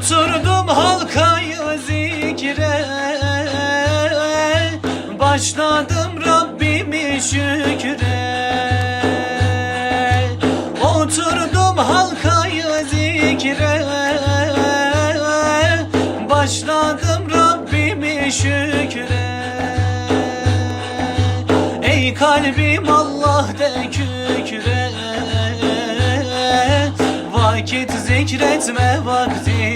Oturdum halkayı zikre, başladım Rabbimi şükre. Oturdum halkayı zikre, başladım Rabbimi şükre. Ey kalbim Allah de kükre, vakit zikretme vaktidir.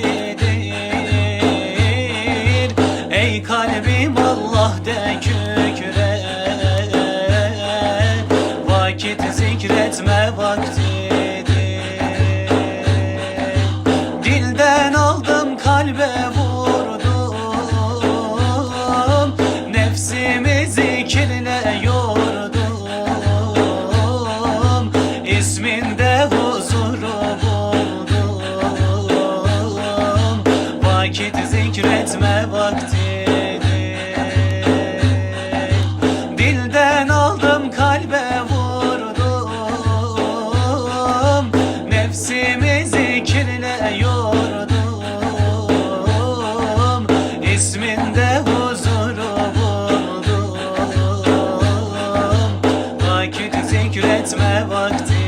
Ey kalbim Allah de kükre, vakit zikretme vaktidir. Dilden aldım kalbe vurdum, nefsimi zikirle yordum. İsminde huzuru buldum, vakit zikretme vaktidir. Dilden aldım kalbe vurdum, nefsimi zikirle yordum. İsminde huzuru buldum, vakit zikretme vaktidir.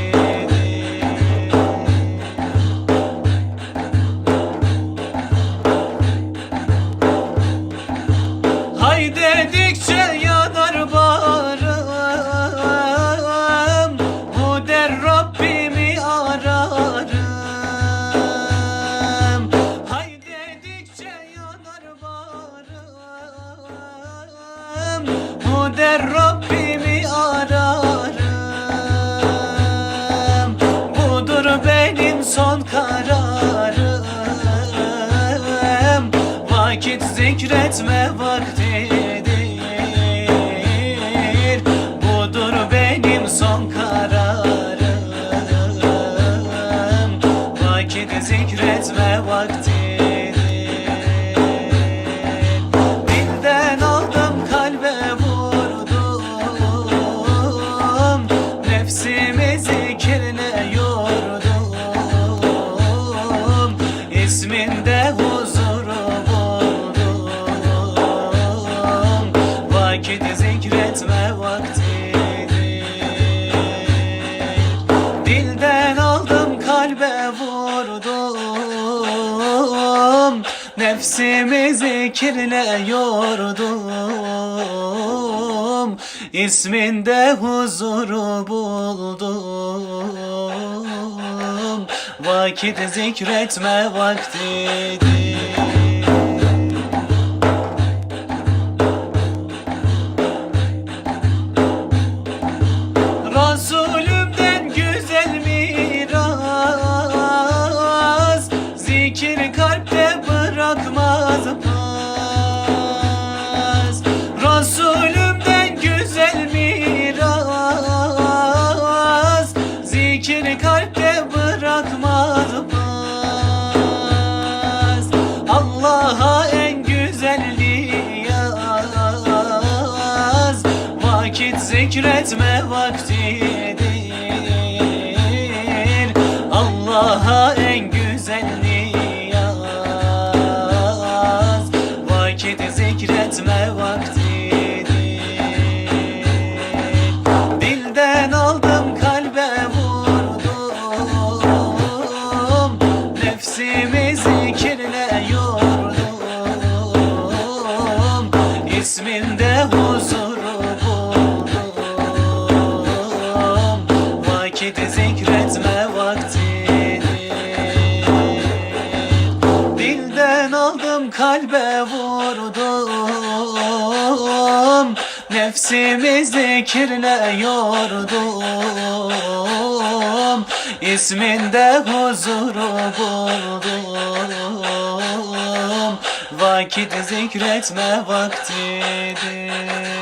Hay dedikçe yanar bağrım, bu der Rabbimi ararım. Hay dedikçe yanar bağrım, bu der Rabbimi ararım. Budur benim son kararım, vakit zikretme vaktidir. Budur benim son kararım, vakit zikretme vaktidir. Dilden aldım kalbe vurdum, nefsimi zikirle yordum. İsminde huzuru buldum, vakit zikretme vaktidir. Dilden aldım kalbe vurdum, nefsimi zikirle yordum. İsminde huzuru buldum, vakit zikretme vaktidir. Resulümden güzel miras, zikir kalpte bırakmaz pas. Resulümden güzel miras, zikir kalpte bırakmaz pas. Allah'a en güzel niyaz, vakit zikretme vaktidir. Allah'a en güzel niyaz, vakit zikretme vaktidir. Dilden aldım kalbe vurdum, nefsimi zikirle yordum. İsminde huzuru buldum, vakit zikretme vaktidir. Dilden aldım kalbe vurdum, nefsimi zikirle yordum. İsminde huzuru buldum, vakit zikretme vaktidir.